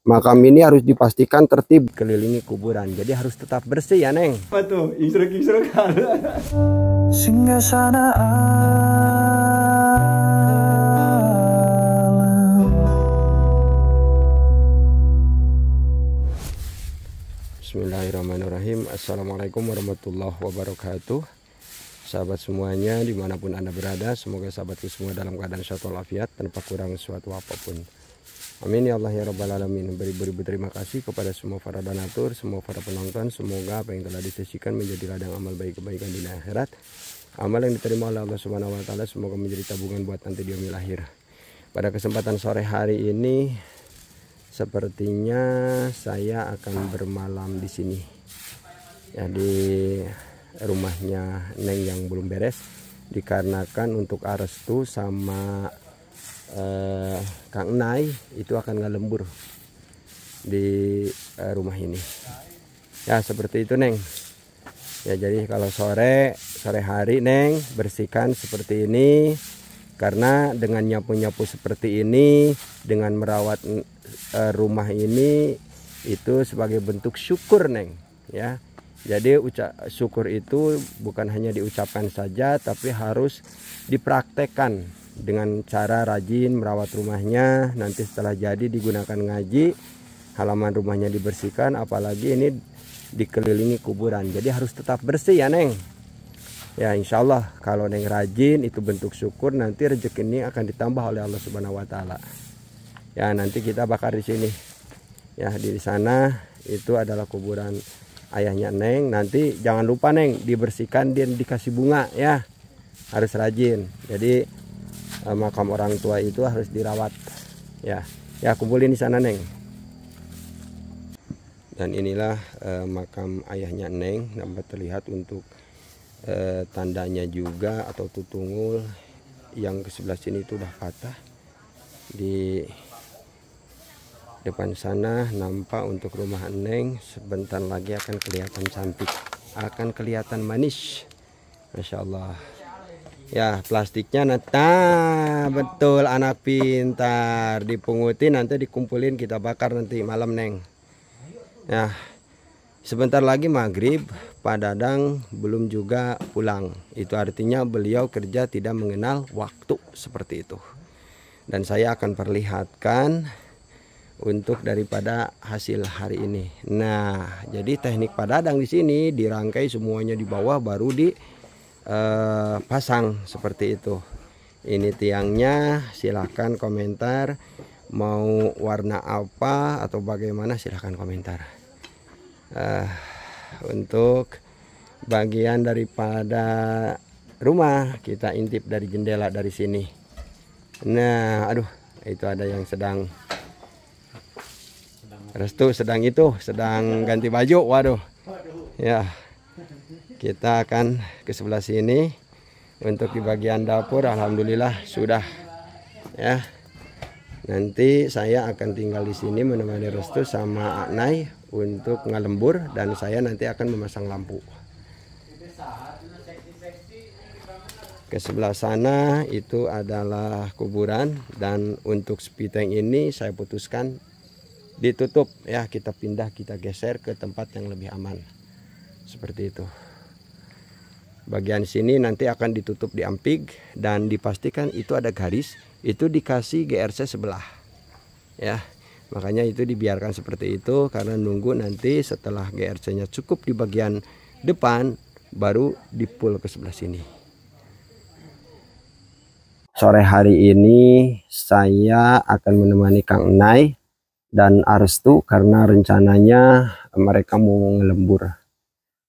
makam ini harus dipastikan tertib kelilingi kuburan. Jadi harus tetap bersih ya, Neng. Apa tuh? Instruk-instruk kan. Singgah sana Bismillahirrahmanirrahim. Assalamualaikum warahmatullahi wabarakatuh. Sahabat semuanya dimanapun Anda berada, semoga sahabatku semua dalam keadaan sehat walafiat tanpa kurang suatu apapun. Amin ya Allah ya Rabbal Alamin. Beri terima kasih kepada semua para donatur, semua para penonton. Semoga apa yang telah disesikan menjadi ladang amal baik kebaikan di akhirat. Amal yang diterima oleh Allah Subhanahu wa taala semoga menjadi tabungan buat nanti di yaumil akhir. Pada kesempatan sore hari ini sepertinya saya akan bermalam di sini. Ya, di rumahnya Neng yang belum beres, dikarenakan untuk Arestu sama Kang Nai itu akan ngelembur di rumah ini. Ya seperti itu, Neng. Ya jadi kalau sore hari Neng bersihkan seperti ini, karena dengan nyapu-nyapu seperti ini, dengan merawat rumah ini, itu sebagai bentuk syukur, Neng. Ya jadi syukur itu bukan hanya diucapkan saja, tapi harus dipraktekkan dengan cara rajin merawat rumahnya. Nanti setelah jadi digunakan ngaji, halaman rumahnya dibersihkan, apalagi ini dikelilingi kuburan. Jadi harus tetap bersih ya, Neng. Ya insya Allah kalau Neng rajin, itu bentuk syukur, nanti rezeki ini akan ditambah oleh Allah Subhanahu wa taala. Ya nanti kita bakar di sini. Ya di sana itu adalah kuburan ayahnya Neng. Nanti jangan lupa, Neng, dibersihkan dan dikasih bunga ya. Harus rajin. Jadi makam orang tua itu harus dirawat. Ya kumpulin di sana, Neng. Dan inilah makam ayahnya Neng, dapat terlihat untuk tandanya juga atau tutungul yang ke sebelah sini itu udah patah. Di depan sana nampak untuk rumah Neng, sebentar lagi akan kelihatan cantik, akan kelihatan manis, Masya Allah. Ya plastiknya nah betul, anak pintar, dipungutin nanti dikumpulin kita bakar nanti malam, Neng. Ya sebentar lagi maghrib, Pak Dadang belum juga pulang, itu artinya beliau kerja tidak mengenal waktu seperti itu. Dan saya akan perlihatkan untuk daripada hasil hari ini. Nah jadi teknik Pak Dadang di sini dirangkai semuanya di bawah baru di pasang seperti itu. Ini tiangnya, silahkan komentar mau warna apa atau bagaimana, silahkan komentar. Untuk bagian daripada rumah kita intip dari jendela dari sini. Nah aduh, itu ada yang sedang Restu sedang ganti baju. Waduh ya, kita akan ke sebelah sini. Untuk di bagian dapur alhamdulillah sudah ya. Nanti saya akan tinggal di sini menemani Restu sama Nai untuk ngelembur, dan saya nanti akan memasang lampu. Ke sebelah sana itu adalah kuburan, dan untuk spiteng ini saya putuskan ditutup ya, kita pindah, kita geser ke tempat yang lebih aman. Seperti itu. Bagian sini nanti akan ditutup di ampig, dan dipastikan itu ada garis, itu dikasih GRC sebelah. Ya, makanya itu dibiarkan seperti itu karena nunggu nanti setelah GRC-nya cukup di bagian depan baru dipul ke sebelah sini. Sore hari ini saya akan menemani Kang Nai dan Arestu karena rencananya mereka mau ngelembur.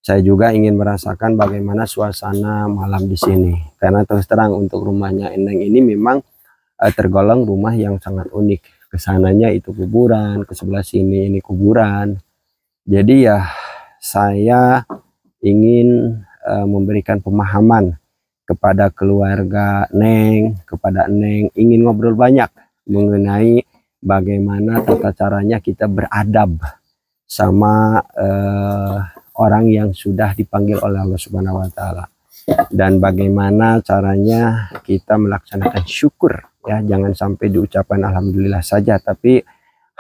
Saya juga ingin merasakan bagaimana suasana malam di sini, karena terus terang untuk rumahnya Neng ini memang tergolong rumah yang sangat unik. Kesananya itu kuburan, ke sebelah sini ini kuburan. Jadi ya saya ingin memberikan pemahaman kepada keluarga Neng, kepada Neng, ingin ngobrol banyak mengenai bagaimana tata caranya kita beradab sama orang yang sudah dipanggil oleh Allah Subhanahu wa taala, dan bagaimana caranya kita melaksanakan syukur ya. Jangan sampai diucapkan alhamdulillah saja, tapi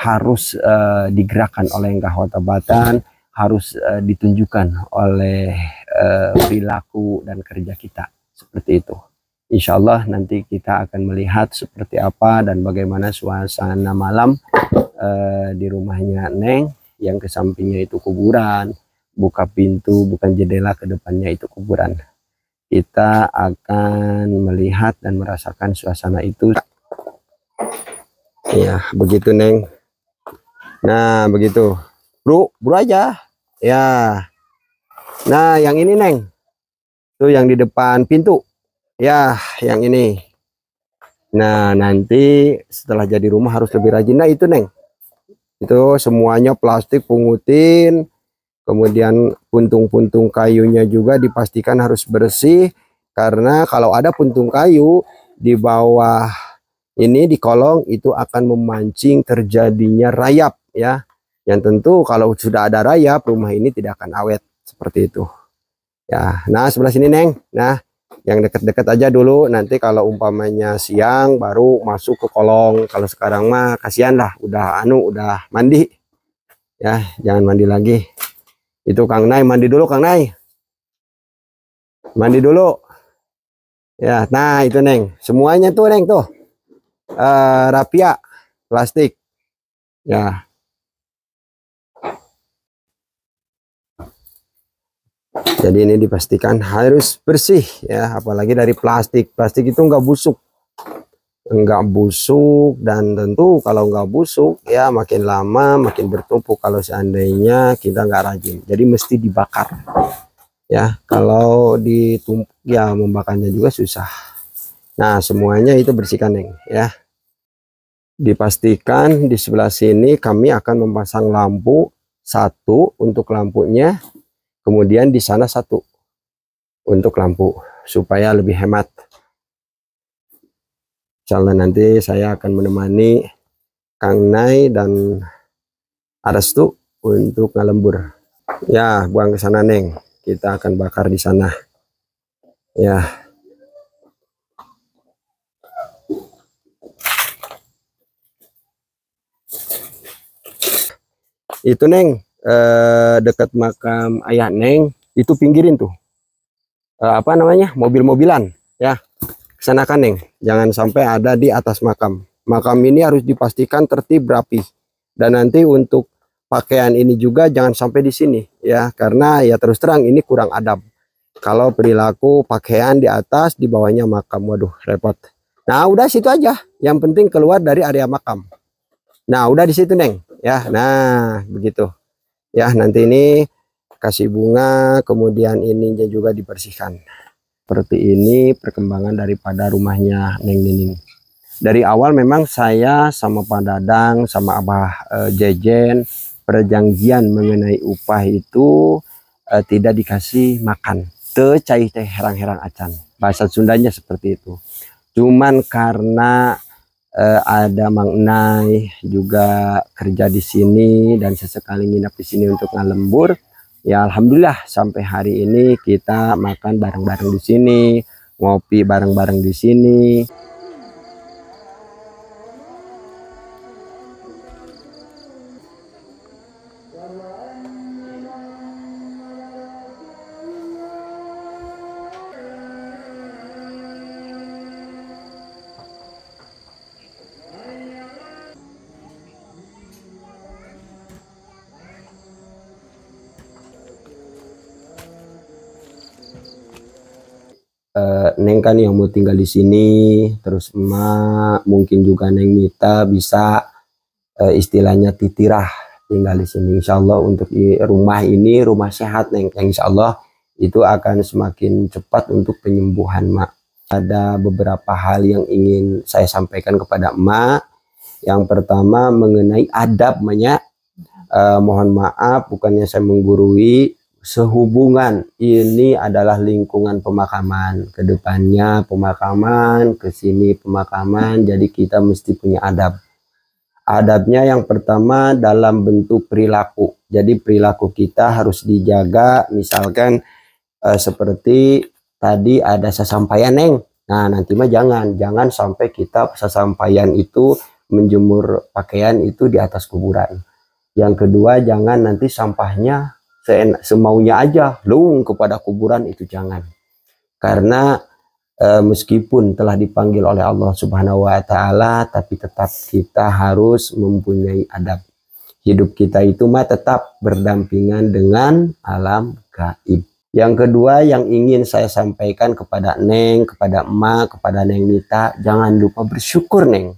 harus digerakkan oleh kahwata harus ditunjukkan oleh perilaku dan kerja kita seperti itu. Insya Allah nanti kita akan melihat seperti apa dan bagaimana suasana malam di rumahnya Neng, yang ke sampingnya itu kuburan, buka pintu bukan jendela, ke depannya itu kuburan. Kita akan melihat dan merasakan suasana itu. Ya begitu Neng. Nah begitu bro aja ya. Nah yang ini Neng, tuh yang di depan pintu ya, yang ini. Nah nanti setelah jadi rumah harus lebih rajin. Nah itu Neng, itu semuanya plastik pungutin, kemudian puntung-puntung kayunya juga dipastikan harus bersih, karena kalau ada puntung kayu di bawah ini di kolong itu akan memancing terjadinya rayap ya, yang tentu kalau sudah ada rayap rumah ini tidak akan awet seperti itu ya. Nah sebelah sini Neng, nah yang dekat-dekat aja dulu, nanti kalau umpamanya siang baru masuk ke kolong. Kalau sekarang mah kasihan lah, udah mandi ya, jangan mandi lagi. Itu Kang Nay mandi dulu, Kang Nay mandi dulu ya. Nah itu Neng, semuanya tuh Neng tuh rapia plastik ya. Jadi ini dipastikan harus bersih ya, apalagi dari plastik itu nggak busuk, dan tentu kalau nggak busuk ya makin lama makin bertumpuk kalau seandainya kita nggak rajin. Jadi mesti dibakar ya, kalau ditumpuk ya membakarnya juga susah. Nah semuanya itu bersihkan Neng ya. Dipastikan di sebelah sini kami akan memasang lampu satu untuk lampunya, kemudian di sana satu untuk lampu supaya lebih hemat. Insyaallah nanti saya akan menemani Kang Nay dan Arastu untuk ngalembur ya. Buang ke sana Neng, kita akan bakar di sana ya. Itu Neng dekat makam ayah Neng itu pinggirin tuh apa namanya, mobil-mobilan ya, kesanakan Neng, jangan sampai ada di atas makam. Makam ini harus dipastikan tertib rapi, dan nanti untuk pakaian ini juga jangan sampai di sini ya, karena ya terus terang ini kurang adab kalau perilaku pakaian di atas di bawahnya makam. Waduh repot. Nah udah situ aja, yang penting keluar dari area makam. Nah udah di situ Neng ya. Nah begitu ya, nanti ini kasih bunga, kemudian ininya juga dibersihkan. Seperti ini perkembangan daripada rumahnya Neng Nining. Dari awal memang saya sama Pak Dadang sama Abah Jejen perjanjian mengenai upah itu tidak dikasih makan, teu cai teh herang-herang acan, bahasa Sundanya seperti itu. Cuman karena ada Mang Nay juga kerja di sini dan sesekali nginap di sini untuk ngalembur ya, alhamdulillah sampai hari ini kita makan bareng-bareng di sini, ngopi bareng-bareng di sini. Neng kan yang mau tinggal di sini, terus emak mungkin juga Neng Mita bisa istilahnya titirah tinggal di sini. Insya Allah untuk rumah ini rumah sehat Neng, yang Insya Allah itu akan semakin cepat untuk penyembuhan mak. Ada beberapa hal yang ingin saya sampaikan kepada emak. Yang pertama mengenai adab banyak. Mohon maaf bukannya saya menggurui, sehubungan ini adalah lingkungan pemakaman, kedepannya pemakaman, kesini pemakaman, jadi kita mesti punya adab. Adabnya yang pertama dalam bentuk perilaku, jadi perilaku kita harus dijaga. Misalkan seperti tadi ada sesampaian Neng, nah nanti mah jangan sampai kita sesampaian itu menjemur pakaian itu di atas kuburan. Yang kedua, jangan nanti sampahnya semaunya aja lung kepada kuburan, itu jangan. Karena meskipun telah dipanggil oleh Allah Subhanahu wa taala, tapi tetap kita harus mempunyai adab. Hidup kita itu mah tetap berdampingan dengan alam gaib. Yang kedua yang ingin saya sampaikan kepada Neng, kepada emak, kepada Neng Nita, jangan lupa bersyukur, Neng.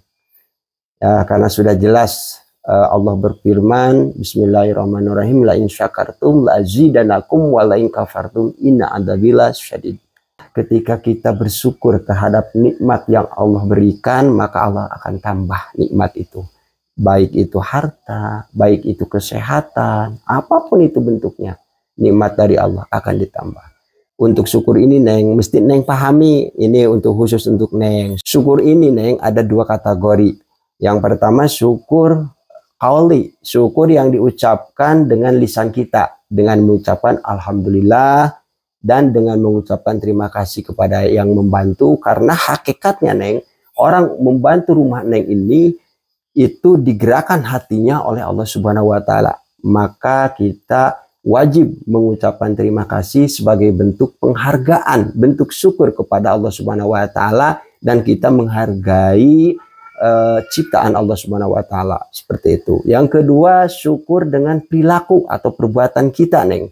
Ya, karena sudah jelas Allah berfirman, Bismillahirrahmanirrahim, la in syakartum la azidanakum wa la in kafartum inna adzabil syadid. Ketika kita bersyukur terhadap nikmat yang Allah berikan, maka Allah akan tambah nikmat itu. Baik itu harta, baik itu kesehatan, apapun itu bentuknya, nikmat dari Allah akan ditambah. Untuk syukur ini, Neng, mesti Neng pahami, ini untuk khusus untuk Neng. Syukur ini, Neng, ada dua kategori. Yang pertama syukur qauli, syukur yang diucapkan dengan lisan kita, dengan mengucapkan alhamdulillah, dan dengan mengucapkan terima kasih kepada yang membantu. Karena hakikatnya, Neng, orang membantu rumah Neng ini itu digerakkan hatinya oleh Allah Subhanahu wa taala. Maka kita wajib mengucapkan terima kasih sebagai bentuk penghargaan, bentuk syukur kepada Allah Subhanahu wa taala, dan kita menghargai ciptaan Allah Subhanahu wa taala, seperti itu. Yang kedua, syukur dengan perilaku atau perbuatan kita, Neng.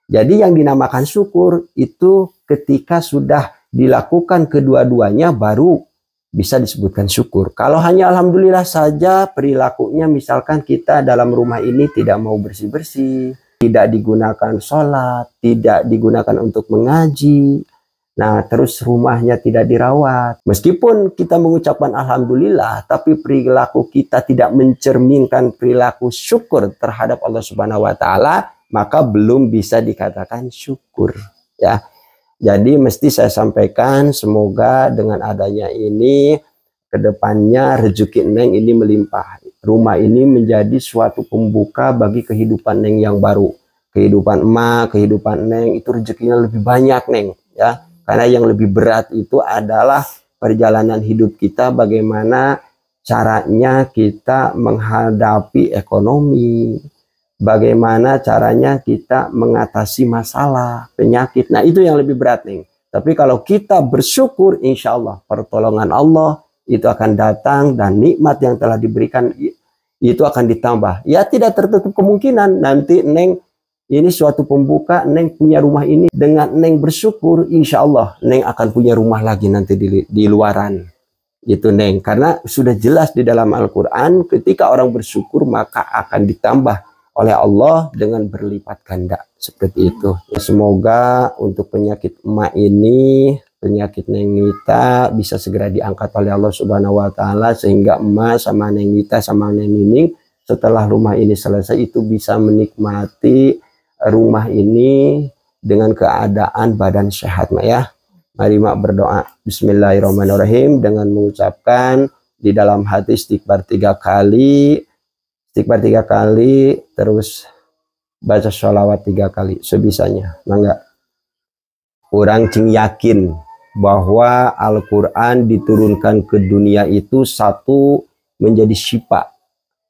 Jadi yang dinamakan syukur itu ketika sudah dilakukan kedua-duanya baru bisa disebutkan syukur. Kalau hanya alhamdulillah saja perilakunya, misalkan kita dalam rumah ini tidak mau bersih-bersih, tidak digunakan sholat, tidak digunakan untuk mengaji, nah terus rumahnya tidak dirawat. Meskipun kita mengucapkan alhamdulillah, tapi perilaku kita tidak mencerminkan perilaku syukur terhadap Allah Subhanahu wa taala, maka belum bisa dikatakan syukur, ya. Jadi mesti saya sampaikan, semoga dengan adanya ini kedepannya rezeki Neng ini melimpah. Rumah ini menjadi suatu pembuka bagi kehidupan Neng yang baru. Kehidupan emak, kehidupan Neng itu rezekinya lebih banyak, Neng, ya. Karena yang lebih berat itu adalah perjalanan hidup kita, bagaimana caranya kita menghadapi ekonomi, bagaimana caranya kita mengatasi masalah, penyakit. Nah, itu yang lebih berat, Neng. Tapi kalau kita bersyukur, insya Allah pertolongan Allah itu akan datang, dan nikmat yang telah diberikan itu akan ditambah. Ya, tidak tertutup kemungkinan nanti Neng ini suatu pembuka, Neng punya rumah ini. Dengan Neng bersyukur, insya Allah Neng akan punya rumah lagi nanti di luaran. Itu, Neng. Karena sudah jelas di dalam Al-Quran, ketika orang bersyukur maka akan ditambah oleh Allah dengan berlipat ganda, seperti itu. Semoga untuk penyakit emak ini, penyakit Neng Nita bisa segera diangkat oleh Allah Subhanahu wa taala, sehingga emak sama Neng Nita sama Neng Nining setelah rumah ini selesai itu bisa menikmati rumah ini dengan keadaan badan sehat, Mak, ya. Mari Mak berdoa. Bismillahirrahmanirrahim, dengan mengucapkan di dalam hati istighfar 3 kali. Istighfar 3 kali, terus baca sholawat 3 kali sebisanya. Mangga. Orang cing yakin bahwa Al-Quran diturunkan ke dunia itu satu menjadi syifa,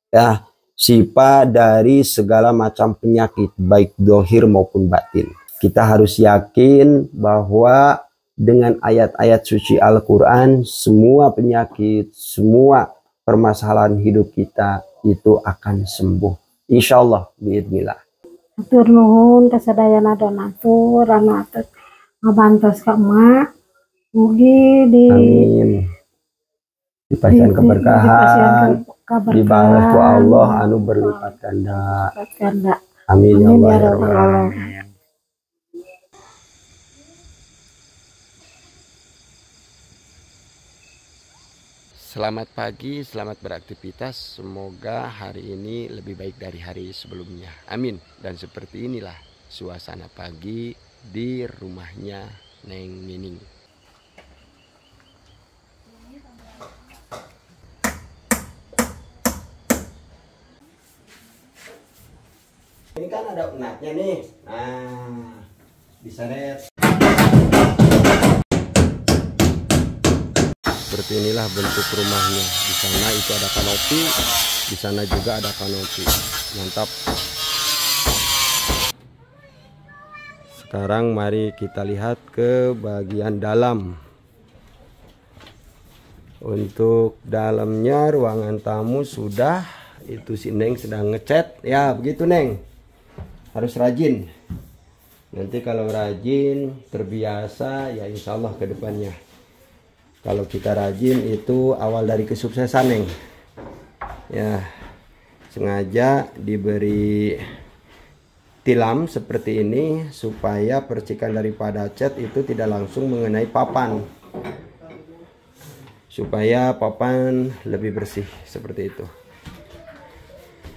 ya, syifa dari segala macam penyakit, baik dohir maupun batin. Kita harus yakin bahwa dengan ayat-ayat suci Al-Quran, semua penyakit, semua permasalahan hidup kita itu akan sembuh, insya Allah, biidznillah. Atur nuhun kasadayana donatur anu atur ngabantos ka emak, mugi Amin. Dipasang keberkahan, dibalas ku Allah anu berlipat ganda. Amin, ya Allah, ya Rabbal alamin. Selamat pagi, selamat beraktivitas. Semoga hari ini lebih baik dari hari sebelumnya. Amin. Dan seperti inilah suasana pagi di rumahnya Neng Nining. Ini kan ada unatnya nih. Nah, diseret. seperti inilah bentuk rumahnya. Di sana itu ada kanopi, di sana juga ada kanopi. Mantap. Sekarang mari kita lihat ke bagian dalam. Untuk dalamnya ruangan tamu sudah, itu si Neng sedang ngecat. Ya begitu Neng, harus rajin. Nanti kalau rajin terbiasa ya insya Allah ke depannya. Kalau kita rajin itu awal dari kesuksesan Neng. Ya sengaja diberi tilam seperti ini supaya percikan daripada cat itu tidak langsung mengenai papan, supaya papan lebih bersih seperti itu.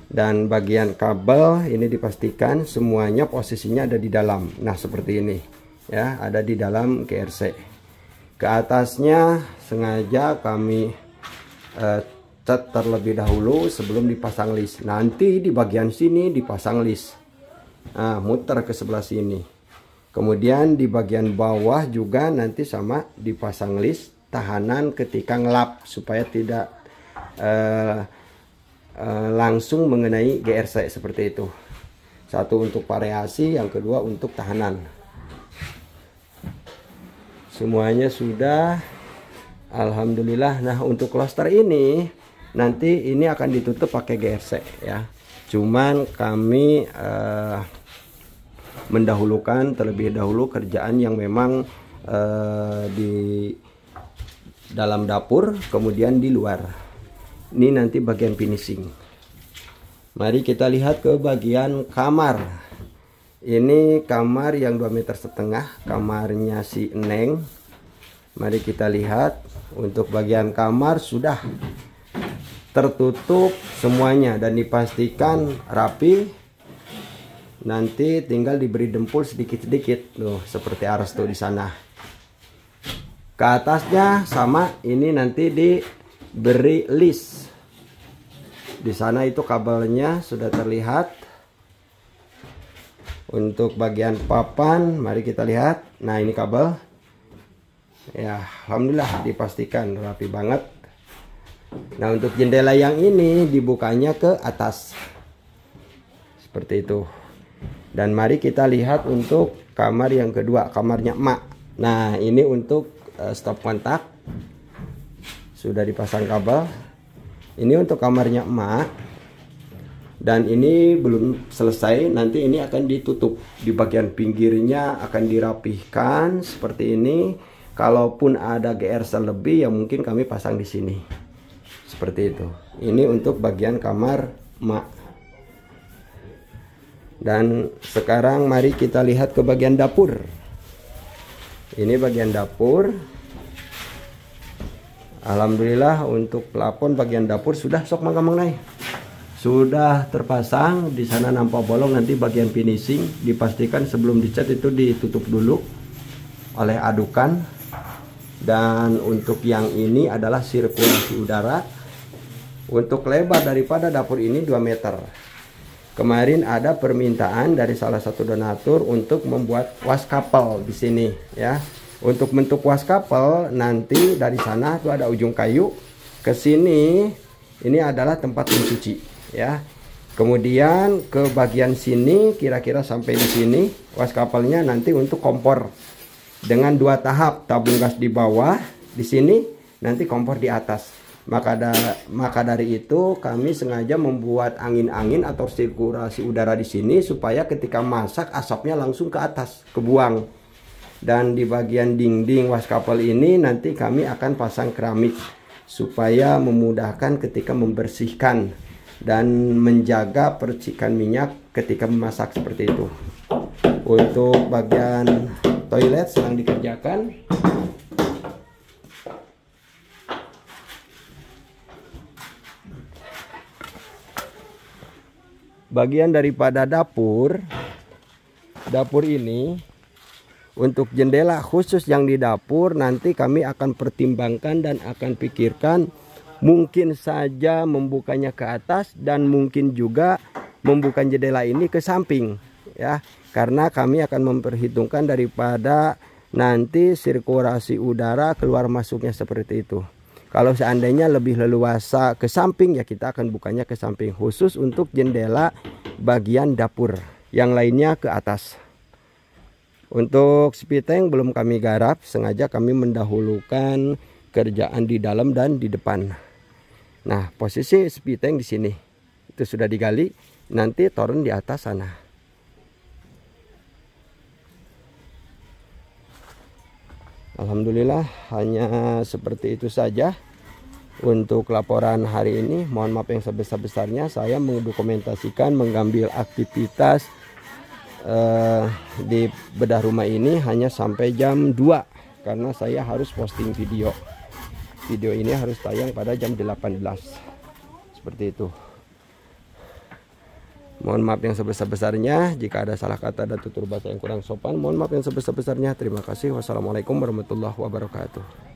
Dan bagian kabel ini dipastikan semuanya posisinya ada di dalam. Nah seperti ini ya, ada di dalam GRC. Ke atasnya sengaja kami cat terlebih dahulu sebelum dipasang list. Nanti di bagian sini dipasang list. Nah, muter ke sebelah sini. Kemudian di bagian bawah juga nanti sama dipasang list tahanan ketika ngelap supaya tidak langsung mengenai GRC seperti itu. Satu untuk variasi, yang kedua untuk tahanan. Semuanya sudah, alhamdulillah. Nah untuk kloster ini nanti ini akan ditutup pakai GRC ya. Cuman kami mendahulukan terlebih dahulu kerjaan yang memang di dalam dapur, kemudian di luar. Ini nanti bagian finishing. Mari kita lihat ke bagian kamar. Ini kamar yang 2,5 meter, kamarnya si Neng. Mari kita lihat. Untuk bagian kamar sudah tertutup semuanya dan dipastikan rapi. Nanti tinggal diberi dempul sedikit-sedikit loh, seperti aras tuh di sana. Ke atasnya sama, ini nanti diberi list. Di sana itu kabelnya sudah terlihat. Untuk bagian papan mari kita lihat. Nah ini kabel. Ya alhamdulillah dipastikan rapi banget. Nah untuk jendela yang ini dibukanya ke atas. Seperti itu. Dan mari kita lihat untuk kamar yang kedua, kamarnya emak. Nah ini untuk stop kontak sudah dipasang kabel. Ini untuk kamarnya emak. Dan ini belum selesai, nanti ini akan ditutup. Di bagian pinggirnya akan dirapihkan seperti ini. Kalaupun ada GRC lebih ya mungkin kami pasang di sini. Seperti itu. Ini untuk bagian kamar emak. Dan sekarang mari kita lihat ke bagian dapur. Ini bagian dapur. Alhamdulillah untuk plafon bagian dapur sudah sok mangga naik. Sudah terpasang. Di sana nampak bolong, nanti bagian finishing dipastikan sebelum dicat itu ditutup dulu oleh adukan. Dan untuk yang ini adalah sirkulasi udara. Untuk lebar daripada dapur ini 2 meter. Kemarin ada permintaan dari salah satu donatur untuk membuat wastafel di sini ya. Untuk bentuk wastafel nanti dari sana tuh ada ujung kayu ke sini, ini adalah tempat mencuci ya. Kemudian ke bagian sini kira-kira sampai di sini wastafelnya nanti untuk kompor dengan 2 tahap, tabung gas di bawah di sini, nanti kompor di atas. Maka dari itu kami sengaja membuat angin-angin atau sirkulasi udara di sini supaya ketika masak asapnya langsung ke atas, kebuang. Dan di bagian dinding wastafel ini nanti kami akan pasang keramik supaya memudahkan ketika membersihkan dan menjaga percikan minyak ketika memasak seperti itu. Untuk bagian toilet sedang dikerjakan. Bagian daripada dapur ini untuk jendela khusus yang di dapur nanti kami akan pertimbangkan dan akan pikirkan. Mungkin saja membukanya ke atas dan mungkin juga membuka jendela ini ke samping ya, karena kami akan memperhitungkan daripada nanti sirkulasi udara keluar masuknya seperti itu. Kalau seandainya lebih leluasa ke samping, ya kita akan bukanya ke samping, khusus untuk jendela bagian dapur. Yang lainnya ke atas. Untuk speed tank belum kami garap, sengaja kami mendahulukan kerjaan di dalam dan di depan. Nah, posisi speed tank di sini. Itu sudah digali, nanti toren di atas sana. Alhamdulillah, hanya seperti itu saja untuk laporan hari ini. Mohon maaf yang sebesar-besarnya, saya mendokumentasikan, mengambil aktivitas di bedah rumah ini hanya sampai jam 2, karena saya harus posting video. Video ini harus tayang pada jam 18. Seperti itu. Mohon maaf yang sebesar-besarnya jika ada salah kata dan tutur bahasa yang kurang sopan. Mohon maaf yang sebesar-besarnya. Terima kasih. Wassalamualaikum warahmatullahi wabarakatuh.